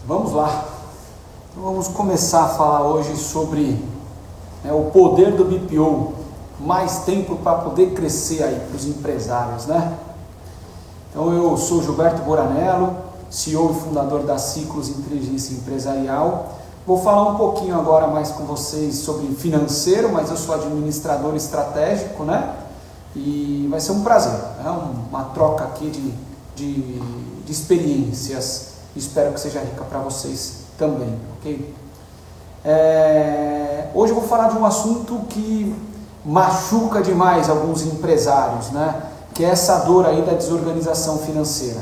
Vamos lá. Então vamos começar a falar hoje sobre o poder do BPO, mais tempo para poder crescer aí para os empresários, né? Então eu sou Gilberto Boranello, CEO e fundador da Ciclos Inteligência Empresarial. Vou falar um pouquinho agora mais com vocês sobre financeiro, mas eu sou administrador estratégico, né? E vai ser um prazer, uma troca aqui de experiências. Espero que seja rica para vocês também, ok? Hoje eu vou falar de um assunto que machuca demais alguns empresários, né? Que é essa dor aí da desorganização financeira.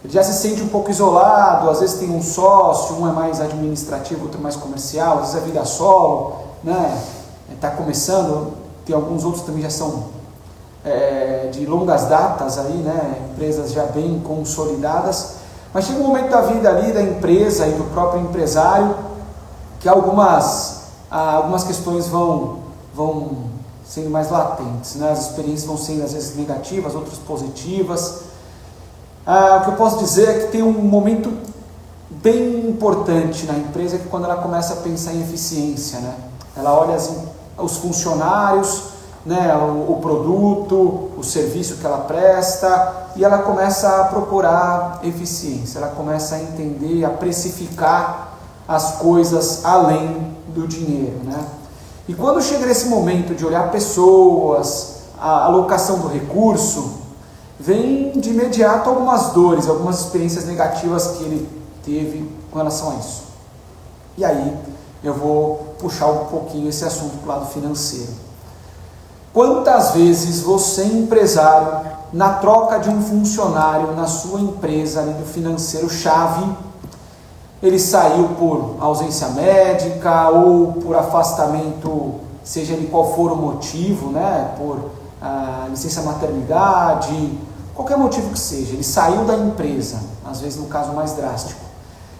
Ele já se sente um pouco isolado, às vezes tem um sócio, um é mais administrativo, outro mais comercial, às vezes é vida solo, né? Está começando, tem alguns outros também já são de longas datas aí, né? Empresas já bem consolidadas, mas chega um momento da vida ali da empresa e do próprio empresário que algumas questões vão sendo mais latentes, né? As experiências vão sendo às vezes negativas, outras positivas. O que eu posso dizer é que tem um momento bem importante na empresa, que quando ela começa a pensar em eficiência, né? Ela olha os funcionários, né? O produto, o serviço que ela presta, e ela começa a procurar eficiência, ela começa a entender, a precificar as coisas além do dinheiro, né? E quando chega nesse momento de olhar pessoas, a alocação do recurso, vem de imediato algumas dores, algumas experiências negativas que ele teve com relação a isso. E aí eu vou puxar um pouquinho esse assunto para o lado financeiro. Quantas vezes você, empresário, na troca de um funcionário na sua empresa, ali do financeiro chave, ele saiu por ausência médica ou por afastamento, seja ele qual for o motivo, né? Por licença maternidade, qualquer motivo que seja, ele saiu da empresa, às vezes no caso mais drástico,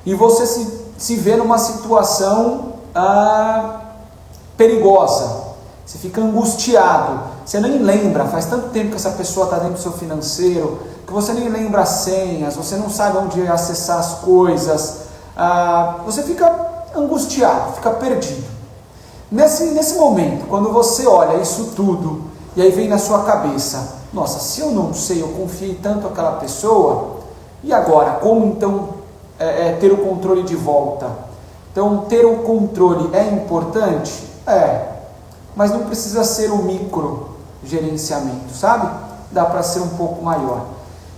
e você se vê numa situação perigosa, você fica angustiado, você nem lembra, faz tanto tempo que essa pessoa está dentro do seu financeiro, que você nem lembra as senhas, você não sabe onde acessar as coisas, você fica angustiado, fica perdido. Nesse momento, quando você olha isso tudo, e aí vem na sua cabeça, nossa, se eu não sei, eu confiei tanto naquela pessoa, e agora, como então ter o controle de volta? Então, ter o controle é importante? Mas não precisa ser um micro gerenciamento, sabe? Dá para ser um pouco maior.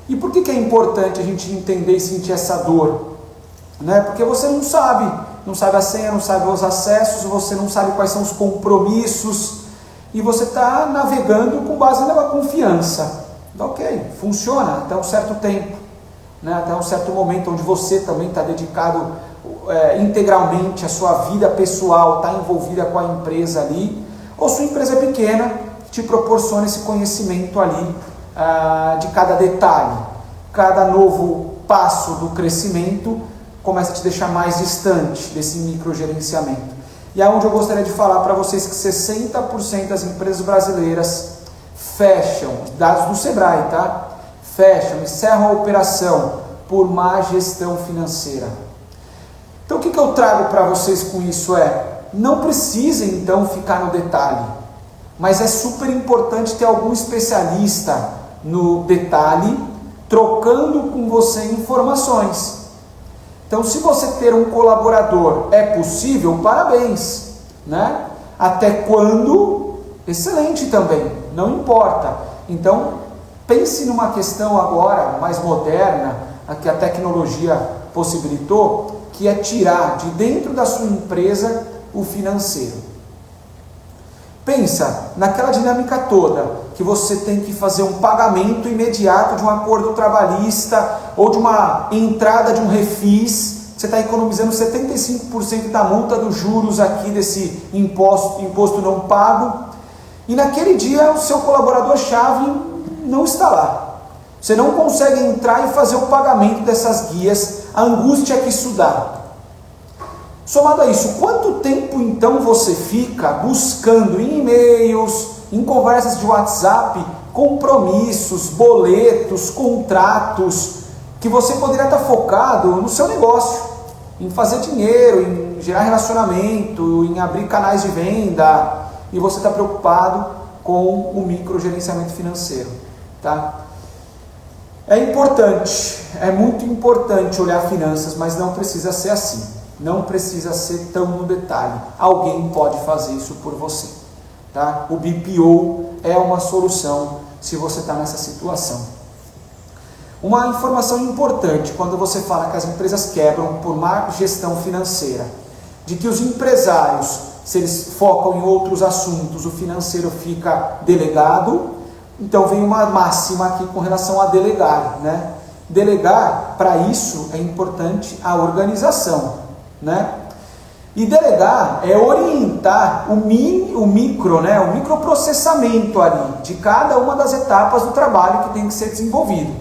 E por que é importante a gente entender e sentir essa dor? Né? Porque você não sabe a senha, não sabe os acessos, você não sabe quais são os compromissos, e você está navegando com base na confiança. Ok, funciona até um certo tempo, né? Até um certo momento onde você também está dedicado integralmente à sua vida pessoal, está envolvida com a empresa ali, ou sua empresa é pequena, te proporciona esse conhecimento ali de cada detalhe, cada novo passo do crescimento começa a te deixar mais distante desse microgerenciamento. E é onde eu gostaria de falar para vocês que 60% das empresas brasileiras fecham, dados do Sebrae, tá? Fecham, encerram a operação por má gestão financeira. Então o que eu trago para vocês com isso não precisem então ficar no detalhe, mas é super importante ter algum especialista no detalhe, trocando com você informações. Então, se você ter um colaborador é possível, parabéns, né? Até quando? Excelente também, não importa. Então, pense numa questão agora mais moderna, a que a tecnologia possibilitou, que é tirar de dentro da sua empresa o financeiro. Pensa naquela dinâmica toda, que você tem que fazer um pagamento imediato de um acordo trabalhista ou de uma entrada de um refis, você está economizando 75% da multa dos juros aqui desse imposto não pago, e naquele dia o seu colaborador-chave não está lá. Você não consegue entrar e fazer o pagamento dessas guias, a angústia que isso dá. Somado a isso, quanto tempo então você fica buscando em e-mails, em conversas de WhatsApp, compromissos, boletos, contratos, que você poderia estar focado no seu negócio, em fazer dinheiro, em gerar relacionamento, em abrir canais de venda, e você está preocupado com o microgerenciamento financeiro, tá? É importante, é muito importante olhar finanças, mas não precisa ser assim, não precisa ser tão no detalhe. Alguém pode fazer isso por você, tá? O BPO é uma solução se você está nessa situação. Uma informação importante quando você fala que as empresas quebram por má gestão financeira, de que os empresários, se eles focam em outros assuntos, o financeiro fica delegado. Então vem uma máxima aqui com relação a delegar, né? Delegar, para isso é importante a organização, né? E delegar é orientar o microprocessamento ali de cada uma das etapas do trabalho que tem que ser desenvolvido.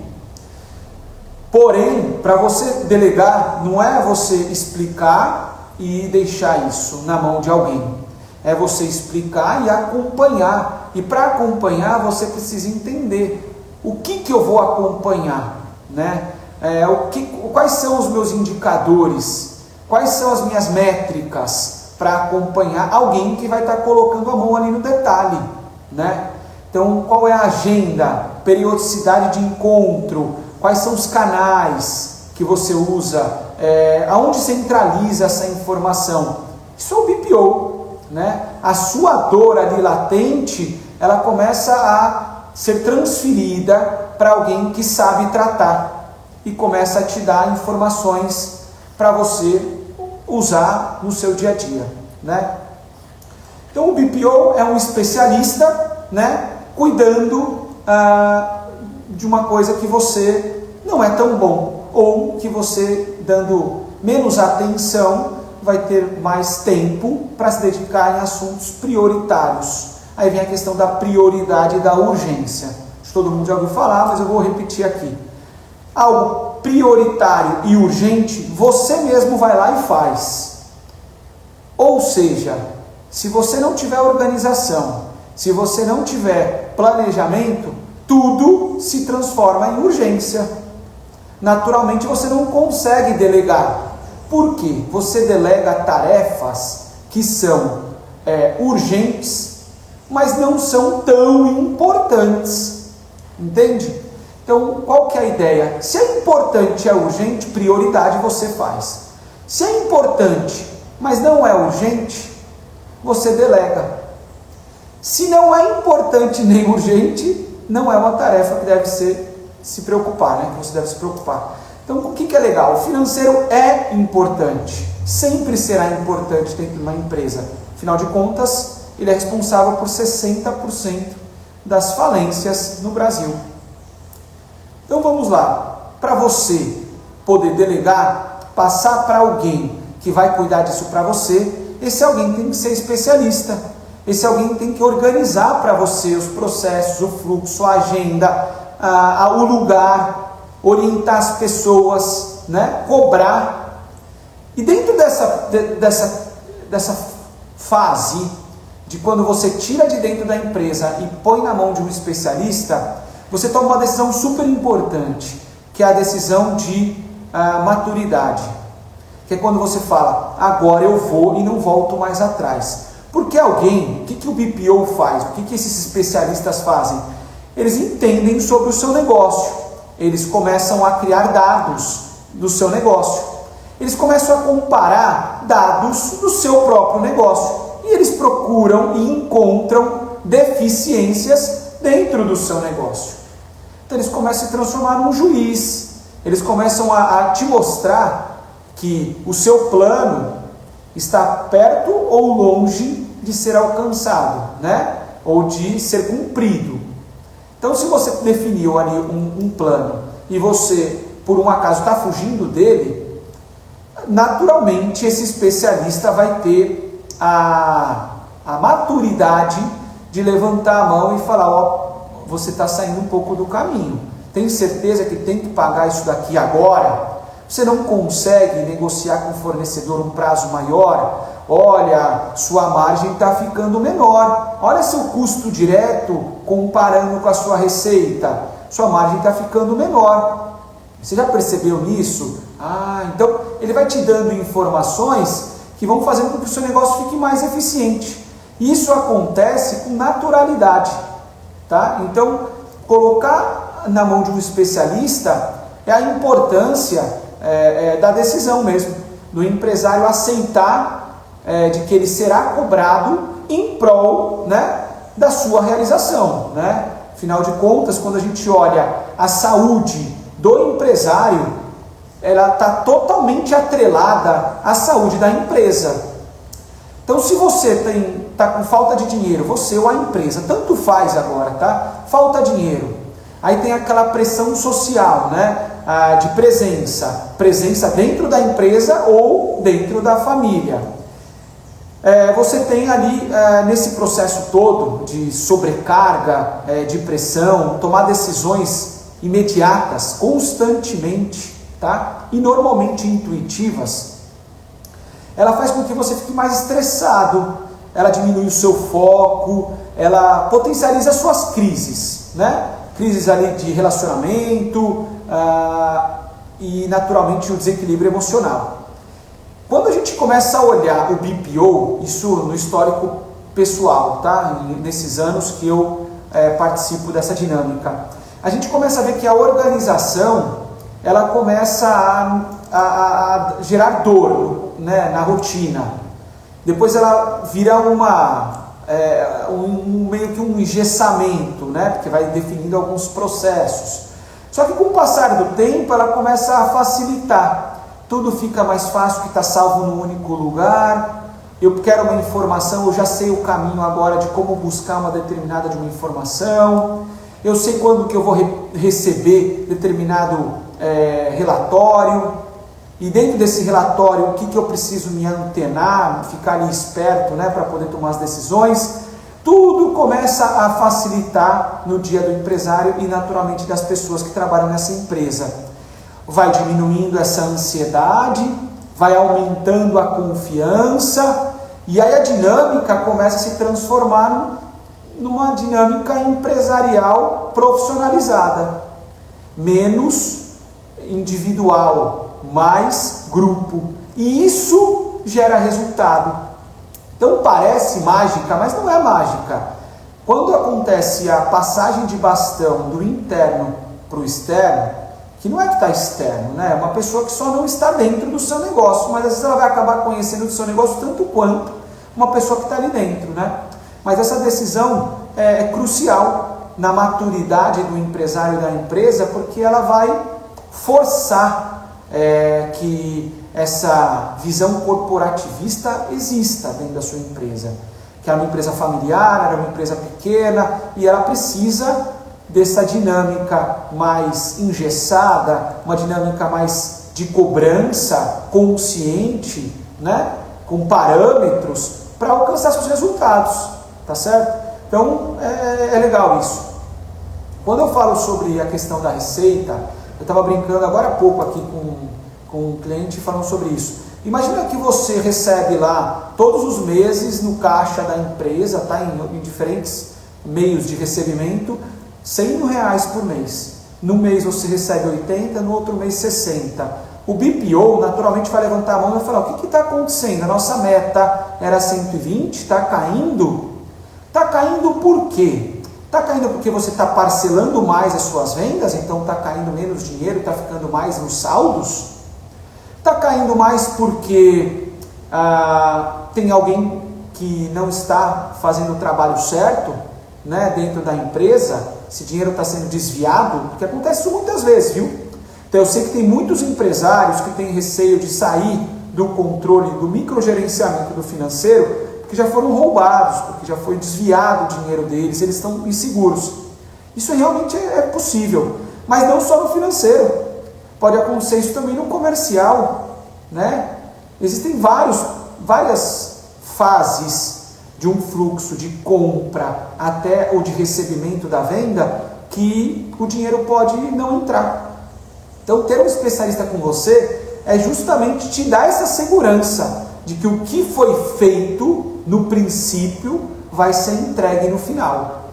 Porém, para você delegar, não é você explicar e deixar isso na mão de alguém. É você explicar e acompanhar. E para acompanhar, você precisa entender o que eu vou acompanhar, né? Quais são os meus indicadores? Quais são as minhas métricas para acompanhar alguém que vai estar colocando a mão ali no detalhe, né? Então, qual é a agenda, periodicidade de encontro, quais são os canais que você usa, aonde centraliza essa informação? Isso é o BPO, né? A sua dor ali latente, ela começa a ser transferida para alguém que sabe tratar e começa a te dar informações para você usar no seu dia a dia, né? Então o BPO é um especialista, né, cuidando de uma coisa que você não é tão bom, ou que você, dando menos atenção, vai ter mais tempo para se dedicar em assuntos prioritários. Aí vem a questão da prioridade e da urgência. Todo mundo já ouviu falar, mas eu vou repetir aqui. Algo prioritário e urgente, você mesmo vai lá e faz. Ou seja, se você não tiver organização, se você não tiver planejamento, tudo se transforma em urgência. Naturalmente você não consegue delegar. Por quê? Você delega tarefas que são urgentes, mas não são tão importantes. Entende? Então, qual que é a ideia? Se é importante e é urgente, prioridade você faz. Se é importante, mas não é urgente, você delega. Se não é importante nem urgente, não é uma tarefa que deve se preocupar, né? Que você deve se preocupar. Então, o que é legal? O financeiro é importante, sempre será importante dentro de uma empresa. Afinal de contas, ele é responsável por 60% das falências no Brasil. Então vamos lá, para você poder delegar, passar para alguém que vai cuidar disso para você, esse alguém tem que ser especialista, esse alguém tem que organizar para você os processos, o fluxo, a agenda, o lugar, orientar as pessoas, né? Cobrar. E dentro dessa fase de quando você tira de dentro da empresa e põe na mão de um especialista, você toma uma decisão super importante, que é a decisão de maturidade. Que é quando você fala, agora eu vou e não volto mais atrás. Porque alguém, o que o BPO faz? O que esses especialistas fazem? Eles entendem sobre o seu negócio. Eles começam a criar dados do seu negócio. Eles começam a comparar dados do seu próprio negócio. E eles procuram e encontram deficiências dentro do seu negócio. Então eles começam a se transformar num juiz. Eles começam a te mostrar que o seu plano está perto ou longe de ser alcançado, né? Ou de ser cumprido. Então, se você definiu ali um plano e você, por um acaso, está fugindo dele, naturalmente esse especialista vai ter a maturidade de levantar a mão e falar, ó, você está saindo um pouco do caminho. Tem certeza que tem que pagar isso daqui agora? Você não consegue negociar com o fornecedor um prazo maior? Olha, sua margem está ficando menor. Olha seu custo direto comparando com a sua receita. Sua margem está ficando menor. Você já percebeu nisso? Então ele vai te dando informações que vão fazendo com que o seu negócio fique mais eficiente. Isso acontece com naturalidade, tá? Então, colocar na mão de um especialista é a importância da decisão mesmo, do empresário aceitar de que ele será cobrado em prol, né, da sua realização, né? Afinal de contas, quando a gente olha a saúde do empresário, ela está totalmente atrelada à saúde da empresa. Então, se você está com falta de dinheiro, você ou a empresa, tanto faz agora, tá? Falta dinheiro. Aí tem aquela pressão social, né? De presença dentro da empresa ou dentro da família. Você tem ali, nesse processo todo de sobrecarga, de pressão, tomar decisões imediatas, constantemente, tá? E normalmente intuitivas, ela faz com que você fique mais estressado, ela diminui o seu foco, ela potencializa as suas crises, né? Crises ali de relacionamento e naturalmente o desequilíbrio emocional. Quando a gente começa a olhar o BPO, isso no histórico pessoal, tá? Nesses anos que eu participo dessa dinâmica, a gente começa a ver que a organização, ela começa a gerar dor, né, na rotina. Depois ela vira meio que um engessamento, né, porque vai definindo alguns processos. Só que com o passar do tempo ela começa a facilitar. Tudo fica mais fácil, que está salvo num único lugar. Eu quero uma informação, eu já sei o caminho agora de como buscar uma determinada de uma informação. Eu sei quando que eu vou receber determinado relatório, e dentro desse relatório o que eu preciso me antenar, ficar ali esperto, né, para poder tomar as decisões. Tudo começa a facilitar no dia do empresário e naturalmente das pessoas que trabalham nessa empresa. Vai diminuindo essa ansiedade, vai aumentando a confiança, e aí a dinâmica começa a se transformar numa dinâmica empresarial profissionalizada, menos individual, mais grupo, e isso gera resultado. Então parece mágica, mas não é mágica. Quando acontece a passagem de bastão do interno para o externo, que não é que está externo, né? É uma pessoa que só não está dentro do seu negócio, mas às vezes ela vai acabar conhecendo o seu negócio tanto quanto uma pessoa que está ali dentro, né? Mas essa decisão é crucial na maturidade do empresário e da empresa, porque ela vai forçar que essa visão corporativista exista dentro da sua empresa, que é uma empresa familiar, é uma empresa pequena, e ela precisa dessa dinâmica mais engessada, uma dinâmica mais de cobrança consciente, né, com parâmetros para alcançar seus resultados, tá certo? Então é legal isso. Quando eu falo sobre a questão da receita, eu estava brincando agora há pouco aqui com um cliente falando sobre isso. Imagina que você recebe lá todos os meses no caixa da empresa, tá, em diferentes meios de recebimento, R$100 por mês. No mês você recebe 80, no outro mês 60. O BPO naturalmente vai levantar a mão e vai falar: o que está acontecendo? A nossa meta era 120, está caindo? Está caindo por quê? Está caindo porque você está parcelando mais as suas vendas, então está caindo menos dinheiro, está ficando mais nos saldos? Está caindo mais porque tem alguém que não está fazendo o trabalho certo, né, dentro da empresa? Esse dinheiro está sendo desviado? Porque acontece isso muitas vezes, viu? Então eu sei que tem muitos empresários que têm receio de sair do controle do microgerenciamento do financeiro, porque já foram roubados, porque já foi desviado o dinheiro deles, eles estão inseguros. Isso realmente é possível, mas não só no financeiro, pode acontecer isso também no comercial, né? Existem várias fases de um fluxo de compra até ou de recebimento da venda que o dinheiro pode não entrar. Então ter um especialista com você é justamente te dar essa segurança de que o que foi feito no princípio vai ser entregue no final.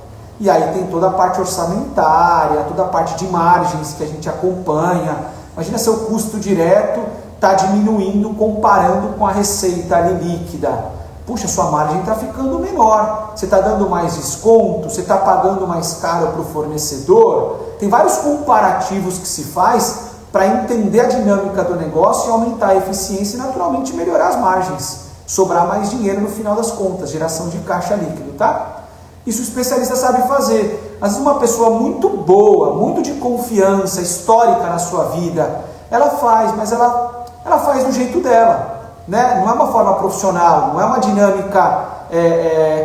E aí tem toda a parte orçamentária, toda a parte de margens que a gente acompanha. Imagina seu custo direto está diminuindo comparando com a receita ali líquida. Puxa, sua margem está ficando menor, você está dando mais desconto, você está pagando mais caro para o fornecedor. Tem vários comparativos que se faz para entender a dinâmica do negócio e aumentar a eficiência e naturalmente melhorar as margens, sobrar mais dinheiro no final das contas, geração de caixa líquido, tá? Isso o especialista sabe fazer. Às vezes uma pessoa muito boa, muito de confiança, histórica na sua vida, ela faz, mas ela faz do jeito dela, né? Não é uma forma profissional, não é uma dinâmica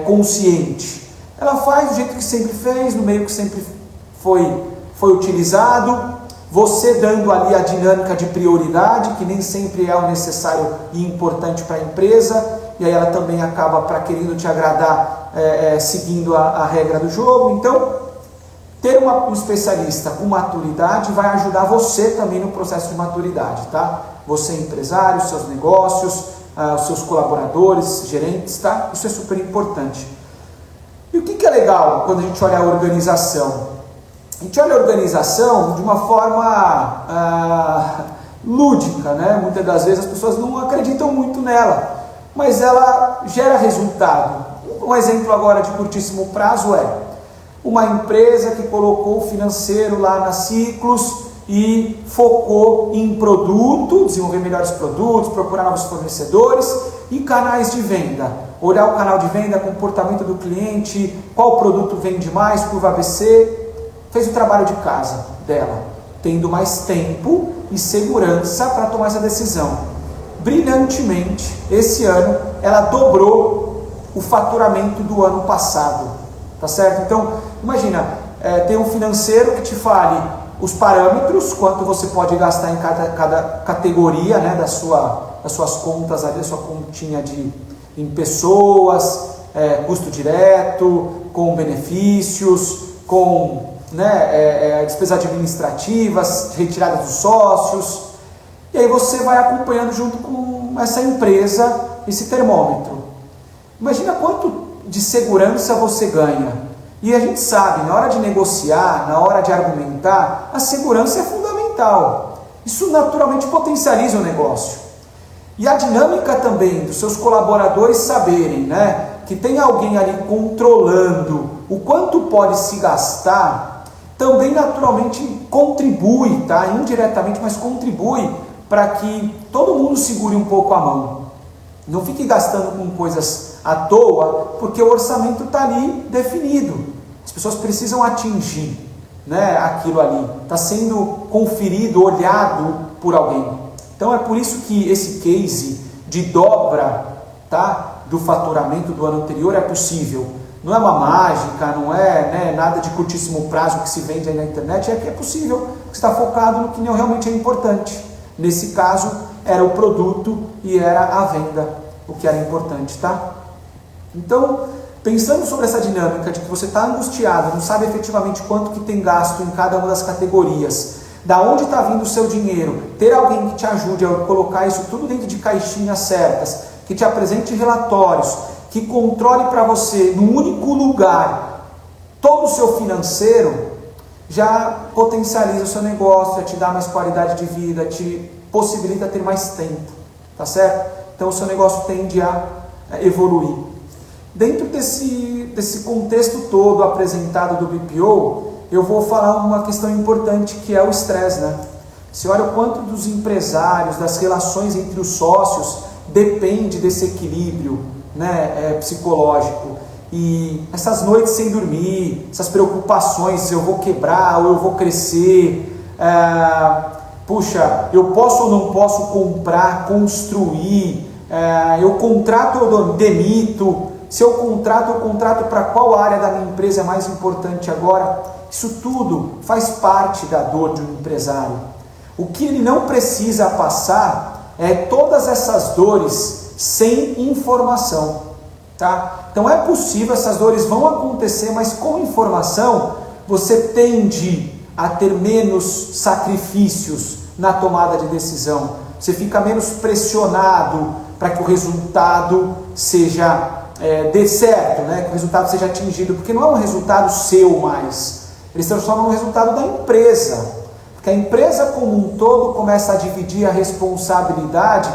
consciente. Ela faz do jeito que sempre fez, no meio que sempre foi utilizado, você dando ali a dinâmica de prioridade, que nem sempre é o necessário e importante para a empresa, e aí ela também acaba querendo te agradar, seguindo a regra do jogo. Então, ter um especialista com maturidade vai ajudar você também no processo de maturidade, tá? Você empresário, seus negócios, os seus colaboradores, gerentes, tá? Isso é super importante. E o que é legal quando a gente olha a organização? A gente olha a organização de uma forma lúdica, né? Muitas das vezes as pessoas não acreditam muito nela, mas ela gera resultado. Um exemplo agora de curtíssimo prazo é uma empresa que colocou o financeiro lá na Ciclos e focou em produto, desenvolver melhores produtos, procurar novos fornecedores e canais de venda. Olhar o canal de venda, comportamento do cliente, qual produto vende mais, curva ABC. Fez o trabalho de casa dela, tendo mais tempo e segurança para tomar essa decisão. Brilhantemente, esse ano, ela dobrou o faturamento do ano passado, tá certo? Então, imagina, tem um financeiro que te fale os parâmetros, quanto você pode gastar em cada categoria, né, das suas contas ali, da sua continha em pessoas, custo direto, com benefícios, com despesas administrativas, retirada dos sócios, e aí você vai acompanhando junto com essa empresa esse termômetro. Imagina quanto de segurança você ganha. E a gente sabe, na hora de negociar, na hora de argumentar, a segurança é fundamental. Isso naturalmente potencializa o negócio. E a dinâmica também dos seus colaboradores saberem, né, que tem alguém ali controlando o quanto pode se gastar, também naturalmente contribui, tá? Indiretamente, mas contribui para que todo mundo segure um pouco a mão. Não fique gastando com coisas à toa, porque o orçamento está ali definido. As pessoas precisam atingir, né, aquilo ali. Está sendo conferido, olhado por alguém. Então é por isso que esse case de dobra, tá, do faturamento do ano anterior é possível. Não é uma mágica, não é, nada de curtíssimo prazo que se vende aí na internet, é que é possível, que está focado no que realmente é importante. Nesse caso, era o produto e era a venda, o que era importante, tá? Então, pensando sobre essa dinâmica de que você está angustiado, não sabe efetivamente quanto que tem gasto em cada uma das categorias, da onde está vindo o seu dinheiro, ter alguém que te ajude a colocar isso tudo dentro de caixinhas certas, que te apresente relatórios, que controle para você, num único lugar, todo o seu financeiro, já potencializa o seu negócio, já te dá mais qualidade de vida, te possibilita ter mais tempo, tá certo? Então o seu negócio tende a evoluir. Dentro desse contexto todo apresentado do BPO, eu vou falar uma questão importante que é o estresse, né? Você olha o quanto dos empresários, das relações entre os sócios, depende desse equilíbrio, né, psicológico. E essas noites sem dormir, essas preocupações, se eu vou quebrar ou eu vou crescer, puxa, eu posso ou não posso comprar, construir, eu contrato ou demito, se eu contrato para qual área da minha empresa é mais importante agora. Isso tudo faz parte da dor de um empresário. O que ele não precisa passar é todas essas dores sem informação, tá? Então é possível, essas dores vão acontecer, mas com informação você tende a ter menos sacrifícios na tomada de decisão. Você fica menos pressionado para que o resultado dê certo, né? Que o resultado seja atingido, porque não é um resultado seu mais, eles transformam no resultado da empresa. Porque que a empresa como um todo começa a dividir a responsabilidade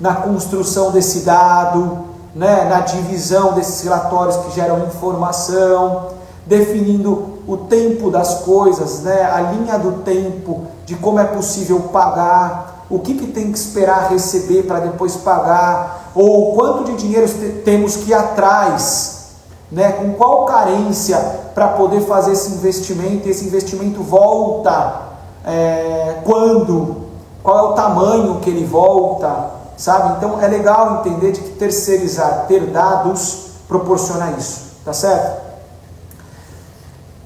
na construção desse dado, né, na divisão desses relatórios que geram informação, definindo o tempo das coisas, né, a linha do tempo de como é possível pagar, o que tem que esperar receber para depois pagar, ou quanto de dinheiro temos que ir atrás, né, com qual carência para poder fazer esse investimento volta, quando, qual é o tamanho que ele volta, sabe? Então é legal entender de que terceirizar, ter dados, proporciona isso, tá certo?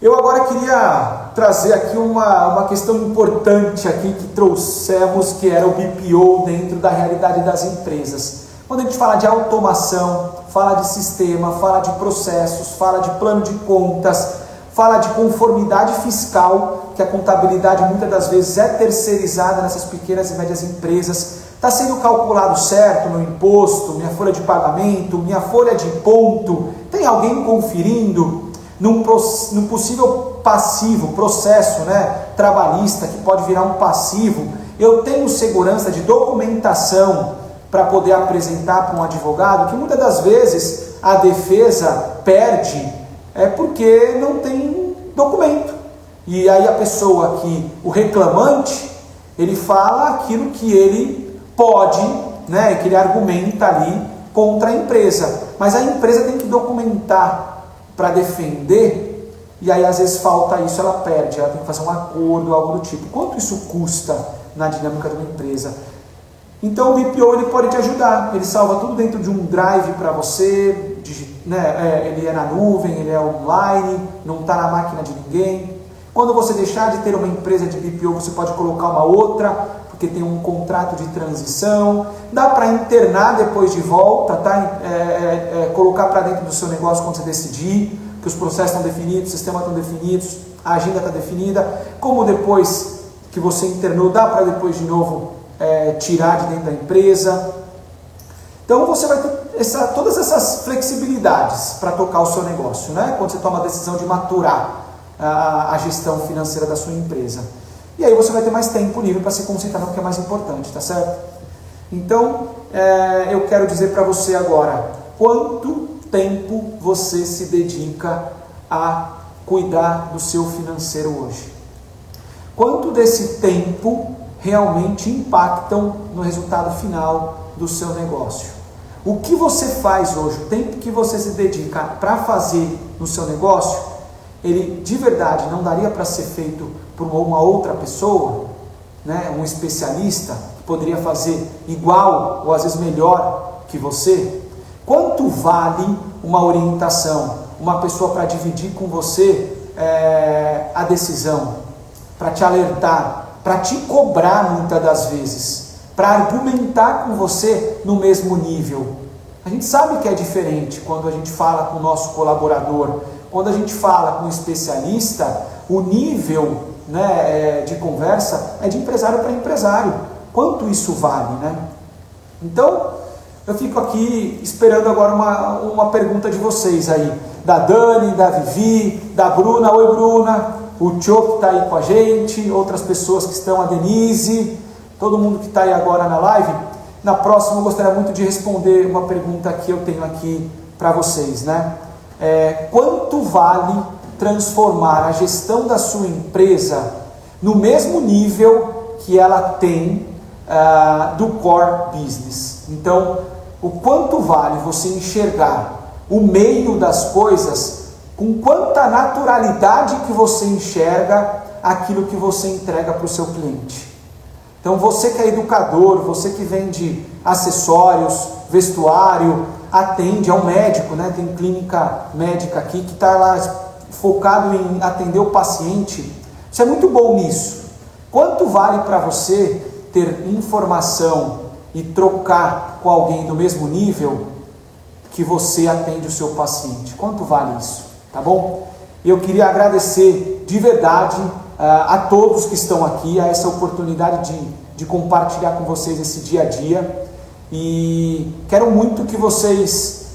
Eu agora queria trazer aqui uma questão importante aqui que trouxemos, que era o BPO dentro da realidade das empresas. Quando a gente fala de automação, fala de sistema, fala de processos, fala de plano de contas, fala de conformidade fiscal, que a contabilidade muitas das vezes é terceirizada nessas pequenas e médias empresas. Está sendo calculado certo meu imposto, minha folha de pagamento, minha folha de ponto? Tem alguém conferindo? Num possível passivo, processo, né, trabalhista, que pode virar um passivo, eu tenho segurança de documentação para poder apresentar para um advogado, que muitas das vezes a defesa perde porque não tem documento. E aí a pessoa o reclamante, ele fala aquilo que ele pode, né, que ele argumenta ali contra a empresa, mas a empresa tem que documentar para defender, e aí às vezes falta isso, ela perde, ela tem que fazer um acordo, algo do tipo. Quanto isso custa na dinâmica de uma empresa? Então o BPO ele pode te ajudar, ele salva tudo dentro de um drive para você, né, ele é na nuvem, ele é online, não está na máquina de ninguém. Quando você deixar de ter uma empresa de BPO, você pode colocar uma outra, porque tem um contrato de transição, dá para internar depois de volta, tá? Colocar para dentro do seu negócio quando você decidir, que os processos estão definidos, os sistemas estão definidos, a agenda está definida, como depois que você internou, dá para depois de novo tirar de dentro da empresa. Então você vai ter todas essas flexibilidades para tocar o seu negócio, né? Quando você toma a decisão de maturar a gestão financeira da sua empresa. E aí você vai ter mais tempo livre para se concentrar no que é mais importante, tá certo? Então, eu quero dizer para você agora, quanto tempo você se dedica a cuidar do seu financeiro hoje? Quanto desse tempo realmente impactam no resultado final do seu negócio? O que você faz hoje, o tempo que você se dedica para fazer no seu negócio, ele de verdade não daria para ser feito por uma outra pessoa, né? Um especialista que poderia fazer igual ou às vezes melhor que você? Quanto vale uma orientação, uma pessoa para dividir com você a decisão, para te alertar, para te cobrar muitas das vezes, para argumentar com você no mesmo nível? A gente sabe que é diferente quando a gente fala com o nosso colaborador, quando a gente fala com um especialista, o nível, né, de conversa é de empresário para empresário. Quanto isso vale, né? Então, eu fico aqui esperando agora uma pergunta de vocês aí, da Dani, da Vivi, da Bruna. Oi, Bruna. O Tio que está aí com a gente, outras pessoas que estão, a Denise, todo mundo que está aí agora na live. Na próxima eu gostaria muito de responder uma pergunta que eu tenho aqui para vocês, né? Quanto vale transformar a gestão da sua empresa no mesmo nível que ela tem do core business? Então, o quanto vale você enxergar o meio das coisas, com quanta naturalidade que você enxerga aquilo que você entrega para o seu cliente? Então, você que é educador, você que vende acessórios, vestuário, atende, é um médico, né? Tem clínica médica aqui que está lá focado em atender o paciente. Você é muito bom nisso. Quanto vale para você ter informação e trocar com alguém do mesmo nível que você atende o seu paciente? Quanto vale isso? Tá bom? Eu queria agradecer de verdade a todos que estão aqui, a essa oportunidade de compartilhar com vocês esse dia a dia. E quero muito que vocês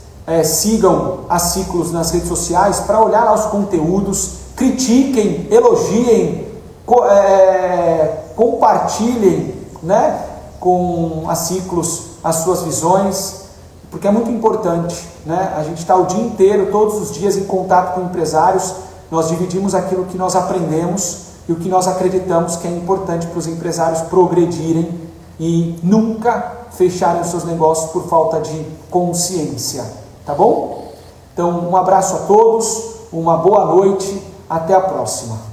sigam a Ciclos nas redes sociais para olhar lá os conteúdos, critiquem, elogiem, compartilhem, né, com a Ciclos as suas visões, porque é muito importante, né? A gente está o dia inteiro, todos os dias, em contato com empresários. Nós dividimos aquilo que nós aprendemos e o que nós acreditamos que é importante para os empresários progredirem e nunca fecharem os seus negócios por falta de consciência, tá bom? Então, um abraço a todos, uma boa noite, até a próxima.